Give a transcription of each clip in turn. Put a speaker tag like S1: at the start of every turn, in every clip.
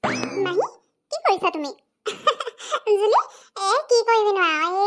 S1: মাহী কি কৰিছা তুমি? জুলি কি কৰিবি নো আৰু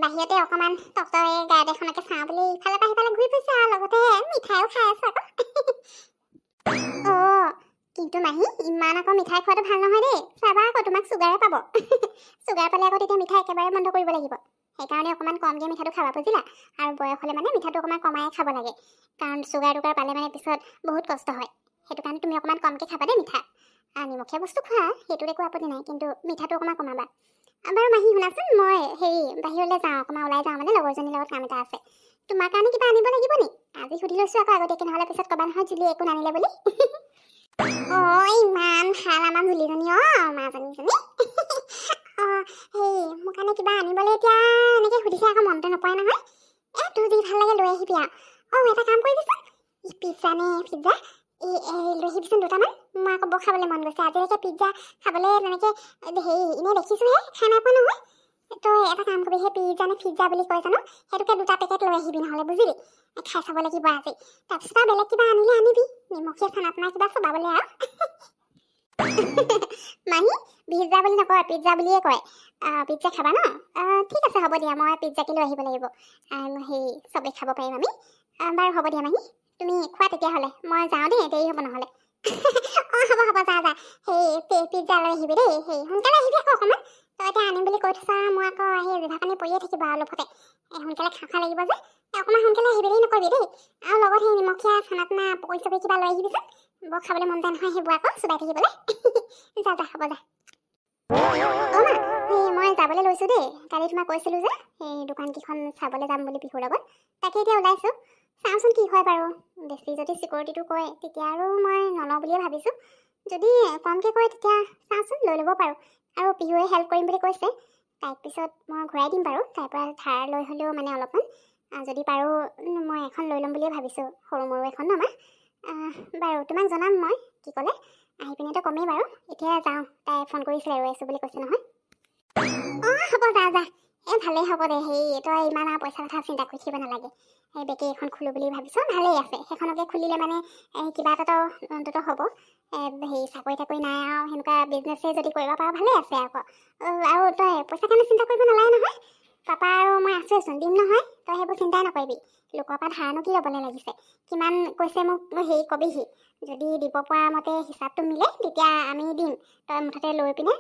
S1: বাহিৰতে অকমান টকটকে গাড়ী এখনকে চাওঁ বুলি ইফালে পৰা সিফালে ঘূৰি ফুৰিছে আৰু লগতে মিঠাইও খাই আছো আকৌ। কিন্তু মাহী ইমান আকৌ মিঠাই খোৱাটো ভাল নহয় দেই। চাবা আকৌ তোমাক চুগাৰে পাব। চুগাৰ পালে আকৌ তেতিয়া মিঠাই একেবাৰে বন্ধ কৰিব লাগিব। সেইকাৰণে অকমান কমকৈ মিঠাটো খাবা বুজিলা। আৰু বয়স হ'লে মানে মিঠাটো অকমান কমাই খাব লাগে, কাৰণ চুগাৰ পালে মানে পিছত বহুত কষ্ট হয়। সেইটো কাৰণে তুমি অকমান কমকৈ খাবা দেই মিঠা। নিমখীয়া বস্তু খোৱা, সেইটোত একো আপত্তি নাই, কিন্তু মিঠাটো অকণমান কমাবা। বাৰু মাহী শুনাচোন, মই বাহিৰলৈ যাওঁ, অকণমান ওলাই যাওঁ, মানে লগৰজনীৰ লগত কাম এটা আছে। তোমাৰ কাৰণে কিবা আনিব লাগিব নি? আজি সুধি লৈছোঁ আকৌ আগতীয়াকৈ, নহ'লে পিছত ক'বা নহয় জুলি একো নানিলে বুলি। ইমান ভাল আমাৰ জুলিজনী মাজনীজনী। মোৰ কাৰণে কিবা আনিবলৈ এতিয়া এনেকৈ সুধিছে আকৌ মনতে নপৰে নহয়। তোৰ যি ভাল লাগে লৈ আহিবি আৰু। এটা কাম কৰিবিচোন, পিজ্জা নে পিজ্জা লৈ আহিবিচোন দুটামান। মই আকৌ বৰ খাবলৈ মন গৈছে আজিলৈকে পিজ্জা খাবলৈ, তেনেকৈ এনেই দেখিছোঁহে, খাই নাই পোৱা নহয়। তই এটা কাম কৰিবি, সেই পিজ্জা নে পিজ্জা বুলি কয় জানো, সেইটোকে 2টা পেকেট লৈ আহিবি নহ'লে, বুজিলি। খাই চাব লাগিব আজি। তাৰপিছত আৰু বেলেগ কিবা আনিলে আনিবি, নিমখীয়া খানা পিনা কিবা চবাবলৈ আৰু। মাহী পিজ্জা বুলি নকয়, পিজ্জা বুলিয়ে কয়। পিজ্জা খাবা ন? ঠিক আছে হ'ব দিয়া, মই পিজ্জাকে লৈ আহিব লাগিব। চবেই খাব পাৰিম আমি। বাৰু হ'ব দিয়া মাহী, তুমি খোৱা তেতিয়াহ'লে। মই যাওঁ দেই, দেৰি হ'ব নহ'লে। হ'ব যা। পিজ্জা লৈ আহিবি দেই। সোনকালে আহিবি আকৌ অকণমান। তই এতিয়া আনিম বুলি কৈ থৈছা, মই আকৌ জিভা পানী পৰিয়ে থাকিব আৰু অলপতে। সোনকালে খাওঁ লাগিব যে, অকণমান সোনকালে আহিবি দেই, নকৰিবি দেই। আৰু লগত নিমখীয়া খানা পিনা পকৰি চকৰি কিবা লৈ আহিবিচোন। বৰ খাবলৈ মন যায় নহয় সেইবোৰ আকৌ চুবাই থাকিবলৈ। যা হ'ব যা। মই যাবলৈ লৈছোঁ দেই। কালি তোমাক কৈছিলোঁ যে দোকানকেইখন চাবলৈ যাম বুলি বিহুৰ লগত, তাকে এতিয়া ওলাইছোঁ। চাওঁচোন কি হয় বাৰু। বেছি যদি চিকিউৰিটিটো কয় তেতিয়া আৰু মই নলওঁ বুলিয়ে ভাবিছোঁ। যদি কমকৈ কয় তেতিয়া চাওঁচোন লৈ ল'ব পাৰোঁ। আৰু পিহুৱে হেল্প কৰিম বুলি কৈছে, তাইক পিছত মই ঘূৰাই দিম বাৰু। তাইৰ পৰা ধাৰ লৈ হ'লেও মানে অলপমান, যদি পাৰোঁ মই এখন লৈ ল'ম বুলিয়ে ভাবিছোঁ, সৰু মৰু এখন ন মা। বাৰু তোমাক জনাম মই কি ক'লে। আহি পিনেতো কমেই বাৰু। এতিয়া যাওঁ, তাই ফোন কৰিছিলে, ৰৈ আছোঁ বুলি কৈছে নহয়। হ'ব যা। ভালেই হ'ব দে। তই ইমান আৰু পইচা কথা চিন্তা কৰি থাকিব নালাগে। বেকেৰী এখন খোলোঁ বুলি ভাবিছ, ভালেই আছে। সেইখনকে খুলিলে মানে কিবা এটাতো অন্ততঃ হ'ব। চাকৰি তাকৰি নাই আৰু সেনেকুৱা বিজনেছে যদি কৰিব পাৰ ভালেই আছে আকৌ। আৰু তই পইচা কাৰণে চিন্তা কৰিব নালাগে নহয়। পাপা আৰু মই আছোঁচোন, দিম নহয়। তই সেইবোৰ চিন্তাই নকৰিবি। লোকৰ পৰা ধাৰনো কি ল'বলৈ লাগিছে। কিমান কৈছে মোক কবিহি। যদি দিব পৰা মতে হিচাপটো মিলে তেতিয়া আমি দিম। তই মুঠতে লৈ পিনে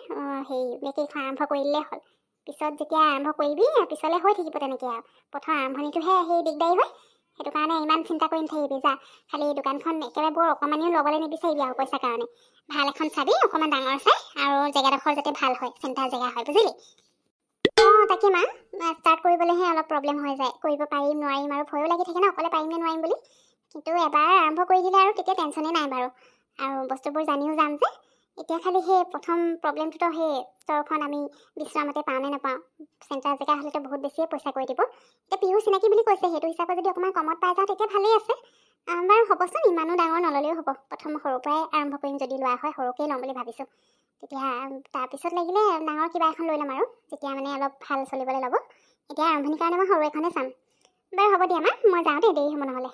S1: বেকেৰীখন আৰম্ভ কৰি দিলেই হ'ল। পিছত যেতিয়া আৰম্ভ কৰিবি, পিছলৈ হৈ থাকিব তেনেকৈ আৰু। প্ৰথম আৰম্ভণিটোহে দিগদাৰী হয়। সেইটো কাৰণে ইমান চিন্তা কৰি নাথাকিবি। যা, খালি দোকানখন একেবাৰে বৰ অকণমানিও ল'বলৈ নিবিচাৰিবি আৰু পইচাৰ কাৰণে। ভাল এখন চাবি, অকণমান ডাঙৰ চাই, আৰু জেগাডোখৰ যাতে ভাল হয়, চেণ্টাৰ জেগা হয়, বুজিলি। তাকে মা, ষ্টাৰ্ট কৰিবলৈহে অলপ প্ৰব্লেম হৈ যায়। কৰিব পাৰিম নোৱাৰিম আৰু ভয়ো লাগি থাকে ন, অকলে পাৰিম নে নোৱাৰিম বুলি। কিন্তু এবাৰ আৰম্ভ কৰি দিলে আৰু তেতিয়া টেনশ্যনেই নাই বাৰু। আৰু বস্তুবোৰ জানিও যাম যে। এতিয়া খালি প্ৰথম প্ৰব্লেমটোতো ষ্টৰখন আমি বিচৰামতে পাওঁ নে নাপাওঁ। চেণ্টাৰ জেগা হ'লেতো বহুত বেছিয়ে পইচা কৰি দিব। এতিয়া পিহু চিনাকি বুলি কৈছে, সেইটো হিচাপে যদি অকণমান কমত পাই যাওঁ তেতিয়া ভালেই আছে। বাৰু হ'বচোন, ইমানো ডাঙৰ নল'লেও হ'ব। প্ৰথম সৰুৰ পৰাই আৰম্ভ কৰিম, যদি লোৱা হয় সৰুকেই ল'ম বুলি ভাবিছোঁ। তেতিয়া তাৰপিছত লাগিলে ডাঙৰ কিবা এখন লৈ ল'ম আৰু, যেতিয়া মানে অলপ ভাল চলিবলৈ ল'ব। এতিয়া আৰম্ভণিৰ কাৰণে মই সৰু এখনে চাম। বাৰু হ'ব দিয়া মা, মই যাওঁ দেই, দেৰি হ'ব নহ'লে।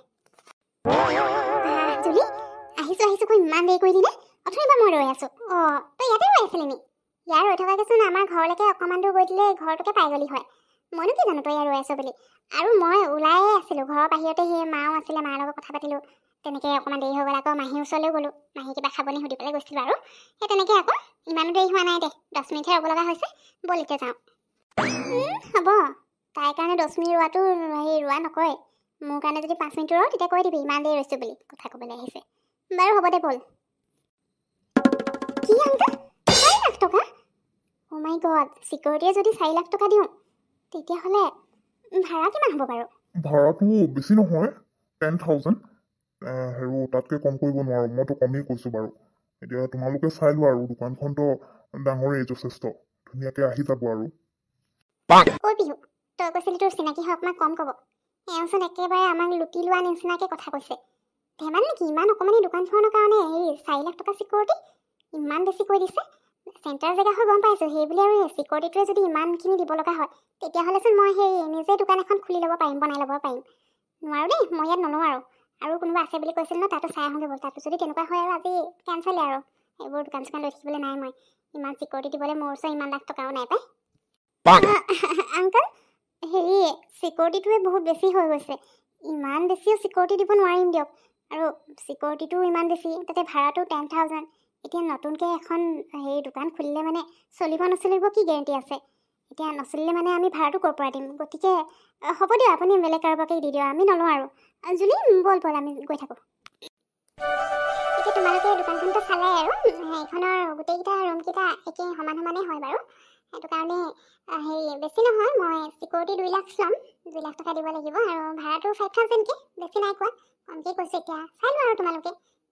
S1: জুলি আহিছোঁ কৈ ইমান দেৰি কৰি দিলে। অথনিৰ পৰা মই ৰৈ আছোঁ। তই ইয়াতে ৰৈ আছিলি নি? ইয়াৰ ৰৈ থকাকেচোন আমাৰ ঘৰলৈকে অকণমান দূৰ গৈ দিলে ঘৰটোকে পাই গ'লি হয়। মইনো কি জানো তই ইয়াত ৰৈ আছ বুলি। আৰু মই ওলায়ে আছিলোঁ, ঘৰৰ বাহিৰতে মাও আছিলে, মাৰ লগত কথা পাতিলোঁ। তেনেকৈ অকণমান দেৰি হৈ গ'ল। আকৌ মাহীৰ ওচৰলৈও গ'লোঁ, মাহী কিবা খাবনি সুধি পেলাই গৈছিলোঁ আৰু। তেনেকৈ আকৌ ইমানো দেৰি হোৱা নাই দে, 10 মিনিটহে ৰ'ব লগা হৈছে। ব'ল এতিয়া যাওঁ। হ'ব, তাইৰ কাৰণে 10 মিনিট ৰোৱাটো ৰোৱা নকয়। মোৰ কাৰণে যদি 5 মিনিট ৰ তেতিয়া কৈ দিবি ইমান দেৰি ৰৈছোঁ বুলি, কথা ক'বলৈ আহিছে। বাৰু হ'ব দে, ব'ল। কি আংকা, 4 লাখ টকা? অ' মাই গড, চিকিউৰিটিয়ে যদি 4 লাখ টকা দিওঁ তেতিয়াহ'লে ভাড়া কিমান হ'ব বাৰু?
S2: ভাড়াটো বেছি নহয়, 10,000। তাতকৈ কম কৰিব নোৱাৰোঁ, মইতো কমেই কৈছোঁ বাৰু। এতিয়া তোমালোকে চাই লোৱা আৰু, দোকানখনতো ডাঙৰেই যথেষ্ট, ধুনীয়াকৈ আহি যাব আৰু।
S1: ঐ পিহু, তই কৈছিলি তোৰ চিনাকি হয় অকণমান কম ক'ব। এওঁচোন একেবাৰে আমাক লুটি লোৱা নিচিনাকৈ কথা কৈছে। ধেমালি নেকি, ইমান অকণমানি দোকানখনৰ কাৰণে 4 লাখ টকা চিকিউৰিটি? ইমান বেছি কৈ দিছে। চেণ্টাৰ জেগা হৈ গম পাইছোঁ, সেইবুলি আৰু চিকিউৰিটিটোৱে যদি ইমানখিনি দিব লগা হয় তেতিয়াহ'লেচোন মই নিজে দোকান এখন খুলি ল'ব পাৰিম, বনাই ল'ব পাৰিম। নোৱাৰোঁ দেই, মই ইয়াত নলওঁ আৰু কোনোবা আছে বুলি কৈছিল ন, তাতো চাই আহোঁগৈ ব'ল। তাতো যদি তেনেকুৱা হয় আৰু আজি কেঞ্চেলে আৰু, এইবোৰ দোকান চোকান লৈ থাকিবলৈ নাই মই ইমান চিকিউৰিটি দিবলৈ মোৰ ওচৰত ইমান লাখ টকাও নাই পাই আংকল হেৰি চিকিউৰিটিটোৱে বহুত বেছি হৈ গৈছে ইমান বেছিও চিকিউৰিটি দিব নোৱাৰিম দিয়ক আৰু চিকিউৰিটিটো ইমান বেছি তাতে ভাড়াটো 10,000 এতিয়া নতুনকৈ এখন হেৰি দোকান খুলিলে মানে চলিব নচলিব কি গেৰেণ্টি আছে এতিয়া নচলিলে মানে আমি ভাড়াটো ক'ৰ পৰা দিম গতিকে হ'ব দিয়ক আপুনি বেলেগ কাৰোবাকে দি দিয়ক আমি নলওঁ আৰু জুলি বল আমি গৈ থাকোঁ এতিয়া তোমালোকে দোকানখনটো চালে আৰু এইখনৰ গোটেইকেইটা ৰুমকেইটা একেই সমান সমানেই হয় বাৰু সেইটো কাৰণে হেৰি বেছি নহয় মই চিকিউৰিটি 2 লাখ ল'ম 2 লাখ টকা দিব লাগিব আৰু ভাড়াটো 5,000কৈ বেছি নাই কোৱা কমকৈ কৈছোঁ এতিয়া চাই লোৱা আৰু তোমালোকে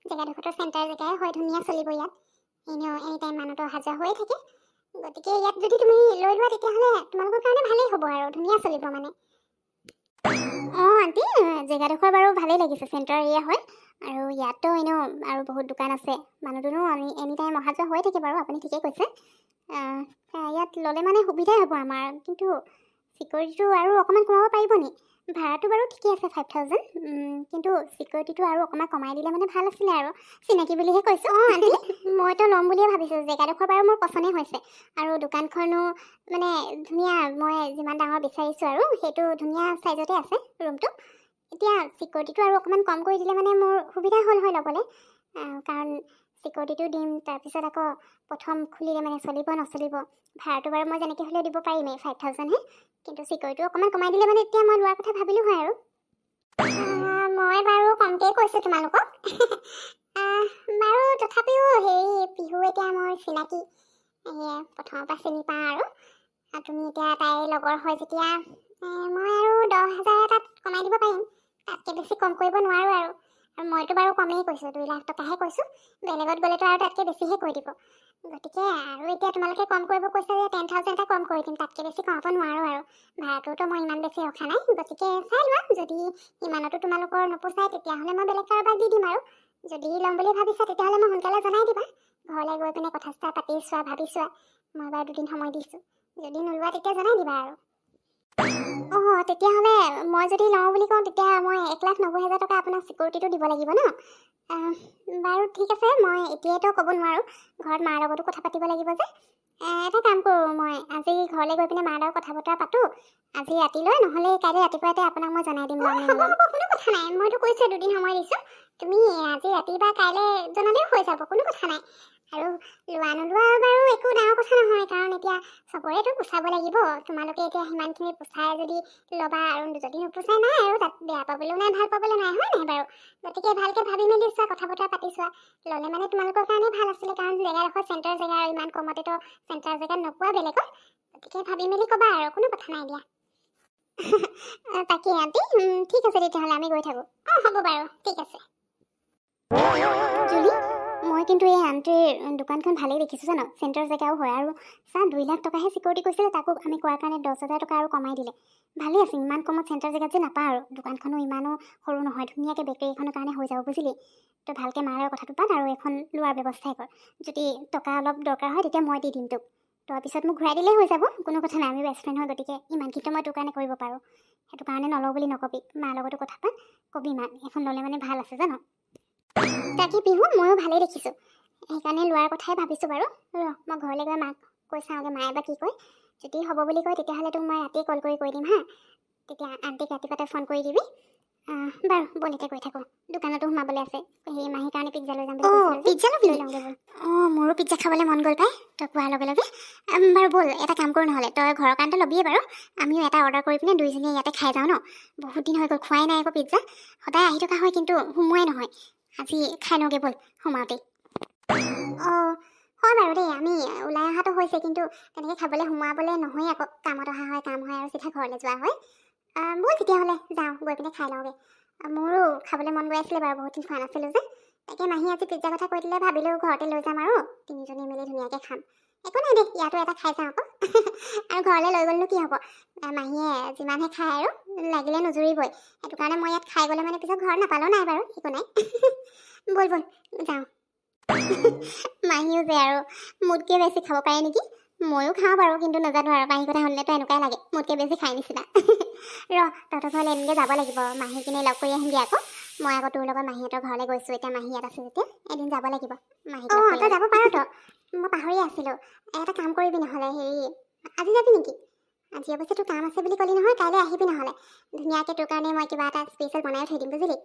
S1: জেগাডোখৰটো চেণ্টাৰ জেগাই হয় ধুনীয়া চলিব ইয়াত এনেও এনি টাইম মানুহটো অহা যোৱা হৈয়ে থাকে গতিকে ইয়াত যদি তুমি লৈ লোৱা তেতিয়াহ'লে তোমালোকৰ কাৰণে ভালেই হ'ব আৰু ধুনীয়া চলিব মানে অঁ আণ্টি জেগাডোখৰ বাৰু ভালেই লাগিছে চেণ্টাৰ এৰিয়া হয় আৰু ইয়াততো এনেও আৰু বহুত দোকান আছে মানুহজনো এনি টাইম অহা যোৱা হৈয়ে থাকে বাৰু আপুনি ঠিকেই কৈছে ইয়াত ল'লে মানে সুবিধাই হ'ব আমাৰ কিন্তু চিকিউৰিটিটো আৰু অকণমান কমাব পাৰিব নি ভাড়াটো বাৰু ঠিকেই আছে 5,000 কিন্তু চিকিউৰিটিটো আৰু অকণমান কমাই দিলে মানে ভাল আছিলে আৰু চিনাকি বুলিহে কৈছোঁ অঁ আণ্টি মইতো ল'ম বুলিয়ে ভাবিছোঁ জেগাডোখৰ বাৰু মোৰ পচন্দেই হৈছে আৰু দোকানখনো মানে ধুনীয়া মই যিমান ডাঙৰ বিচাৰিছোঁ আৰু সেইটো ধুনীয়া চাইজতে আছে ৰুমটো এতিয়া চিকিউৰিটিটো আৰু অকণমান কম কৰি দিলে মানে মোৰ সুবিধা হ'ল হয় ল'বলৈ কাৰণ চিকিউৰিটিটো দিম তাৰপিছত আকৌ প্ৰথম খুলিলে মানে চলিব নচলিব ভাড়াটো বাৰু মই যেনেকৈ হ'লেও দিব পাৰিমেই 5,000হে কিন্তু চিকিউৰিটিটো অকণমান কমাই দিলে মানে এতিয়া মই লোৱাৰ কথা ভাবিলোঁ হয় আৰু মই বাৰু কমকৈ কৈছোঁ তোমালোকক বাৰু তথাপিও হেৰি পিহু এতিয়া মোৰ চিনাকি প্ৰথমৰ পৰা চিনি পাওঁ আৰু তুমি এতিয়া তাইৰ লগৰ হয় যেতিয়া মই আৰু 10,000 তাত কমাই দিব পাৰিম তাতকৈ বেছি কম কৰিব নোৱাৰোঁ আৰু মইতো বাৰু কমেই কৈছোঁ 2 লাখ টকাহে কৈছোঁ বেলেগত গ'লেতো আৰু তাতকৈ বেছিহে কৈ দিব গতিকে আৰু এতিয়া তোমালোকে কম কৰিব কৈছা যে 10,000 এটা কম কৰি দিম তাতকৈ বেছি কমাব নোৱাৰোঁ আৰু ভাড়াটোতো মই ইমান বেছি ৰখা নাই গতিকে চাই লোৱা যদি ইমানতো তোমালোকৰ নোপোচাই তেতিয়াহ'লে মই বেলেগ কাৰোবাক দি দিম আৰু যদি ল'ম বুলি ভাবিছা তেতিয়াহ'লে মই সোনকালে জনাই দিবা ঘৰলৈ গৈ পিনে কথা চথা পাতি চোৱা ভাবি চোৱা মই বাৰু 2 দিন সময় দিছোঁ যদি নোলোৱা তেতিয়া জনাই দিবা আৰু অঁ তেতিয়াহ'লে মই যদি লওঁ বুলি কওঁ তেতিয়া মই 1,90,000 টকা আপোনাৰ চিকিউৰিটিটো দিব লাগিব ন বাৰু ঠিক আছে মই এতিয়াতো ক'ব নোৱাৰোঁ ঘৰত মাৰ লগতো কথা পাতিব লাগিব যে এটা কাম কৰোঁ মই আজি ঘৰলৈ গৈ পিনে মাৰ লগত কথা বতৰা পাতোঁ আজি ৰাতিলৈ নহ'লে কাইলৈ ৰাতিপুৱাতে আপোনাক মই জনাই দিম কোনো কথা নাই মইতো কৈছোঁ 2 দিন সময় দিছোঁ তুমি আজি ৰাতি বা কাইলৈ জনালেও হৈ যাব কোনো কথা নাই আৰু লোৱা নোলোৱা বাৰু একো ডাঙৰ কথা নহয় কাৰণ এতিয়া চবৰেতো পোচাব লাগিব তোমালোকে এতিয়া সিমানখিনি পোচাই যদি ল'বা আৰু যদি নোপোচাই নাই আৰু তাত বেয়া পাবলৈও নাই ভাল পাবলৈ নাই হয় নাই বাৰু গতিকে ভালকৈ ভাবি মেলি চোৱা কথা বতৰা পাতি চোৱা ল'লে মানে তোমালোকৰ কাৰণে ভাল আছিলে কাৰণ জেগাডোখৰ চেণ্টাৰ জেগা আৰু ইমান কমতেতো চেণ্টাৰ জেগাত নোপোৱা বেলেগত গতিকে ভাবি মেলি ক'বা আৰু কোনো কথা নাই দিয়া তাকে আণ্টি ঠিক আছে তেতিয়াহ'লে আমি গৈ থাকোঁ অঁ হ'ব বাৰু ঠিক আছে জুলি মই কিন্তু এই আণ্টিৰ দোকানখন ভালেই দেখিছোঁ জানো চেণ্টাৰ জেগাও হয় আৰু 2 লাখ টকাহে চিকিউৰিটি কৈছিলে তাকো আমি কোৱাৰ কাৰণে 10,000 টকা আৰু কমাই দিলে ভালেই আছে ইমান কমত চেণ্টাৰ জেগাত যে নাপাওঁ আৰু দোকানখনো ইমানো সৰু নহয় ধুনীয়াকৈ বেকেৰী এখনৰ কাৰণে হৈ যাব বুজিলি তই ভালকৈ মাৰ কথাটো পাত আৰু এখন লোৱাৰ ব্যৱস্থাই কৰ যদি টকা অলপ দৰকাৰ হয় তেতিয়া মই দি দিম তোক তই পিছত মোক ঘূৰাই দিলেই হৈ যাব কোনো কথা নাই আমি বেষ্ট ফ্ৰেণ্ড হয় গতিকে ইমানখিনিতো মই তোৰ কাৰণে কৰিব পাৰোঁ সেইটো কাৰণে নলওঁ বুলি নকবি মাৰ লগতো কথা পাত কবি মাক এখন ল'লে মানে ভাল আছে জানো তাকে পিহু ময়ো ভালেই দেখিছোঁ সেইকাৰণে লোৱাৰ কথাই ভাবিছোঁ বাৰু মই ঘৰলৈ গৈ মাক কৈ চাওঁগৈ মায়ে বা কি কয় যদি হ'ব বুলি কয় তেতিয়াহ'লে তোক মই ৰাতিয়ে কল কৰি কৈ দিম হা তেতিয়া আণ্টিক ৰাতিপুৱাতে ফোন কৰি দিবি বাৰু বল এতিয়া গৈ থাকোঁ দোকানতো সোমাবলৈ আছে সেই মাহীৰ কাৰণে পিজ্জা লৈ যাম বুলি পিজ্জা লৈ লওঁগৈ ব'ল অঁ মোৰো পিজ্জা খাবলৈ মন গ'ল পাই তই কোৱাৰ লগে লগে বাৰু ব'ল এটা কাম কৰোঁ নহ'লে তই ঘৰৰ কাৰণেতো ল'বিয়ে বাৰু আমিও এটা অৰ্ডাৰ কৰি পিনে দুইজনীয়ে ইয়াতে খাই যাওঁ ন বহুত দিন হৈ গ'ল খোৱাই নাই আকৌ পিজ্জা সদায় আহি থকা হয় কিন্তু সোমোৱাই নহয় আজি খাই লওঁগৈ ব'ল সোমাওঁতেই অঁ হয় বাৰু দেই আমি ওলাই অহাটো হৈছে কিন্তু তেনেকৈ খাবলৈ সোমোৱাবলৈ নহয় আকৌ কামত অহা হয় কাম হয় আৰু চিধা ঘৰলৈ যোৱা হয় ব'ল তেতিয়াহ'লে যাওঁ গৈ পিনে খাই লওঁগৈ মোৰো খাবলৈ মন গৈ আছিলে বাৰু বহুত দিন খোৱা নাছিলোঁ যে তাকে মাহী আজি পিজ্জা কথা কৈ দিলে ভাবিলোঁ ঘৰতে লৈ যাম আৰু 3জনী মিলি ধুনীয়াকৈ খাম একো নাই দেই ইয়াতো এটা খাই যাওঁ আকৌ আৰু ঘৰলৈ লৈ গ'লেনো কি হ'ব মাহীয়ে যিমানহে খায় আৰু লাগিলে নুজুৰিবই সেইটো কাৰণে মই ইয়াত খাই গ'লে মানে পিছত ঘৰত নাপালেও নাই বাৰু একো নাই ব'ল যাওঁ মাহীও যে আৰু মোতকৈ বেছি খাব পাৰে নেকি ময়ো খাওঁ বাৰু, কিন্তু নাজানো আৰু মাহী কথা শুনিলেতো এনেকুৱাই লাগে, মোতকৈ বেছি খাই নিচিনা। তহঁতৰ ঘৰলৈ এদিনকৈ যাব লাগিব, মাহী কিনে লগ কৰি আহিমগৈ আকৌ। মই আকৌ তোৰ লগত মাহীহঁতৰ ঘৰলৈ গৈছোঁ, এতিয়া মাহী ইয়াত আছে যেতিয়া এদিন যাব লাগিব মাহীক। তই যাব পাৰ তো, মই পাহৰিয়ে আছিলোঁ। এটা কাম কৰিবি নহ'লে, হেৰি আজি যাবি নেকি? আজি অৱশ্যে তোৰ কাম আছে বুলি ক'লি নহয়, কাইলৈ আহিবি নহ'লে। ধুনীয়াকৈ তোৰ কাৰণে মই কিবা এটা স্পেচিয়েল বনাই থৈ দিম, বুজিলি?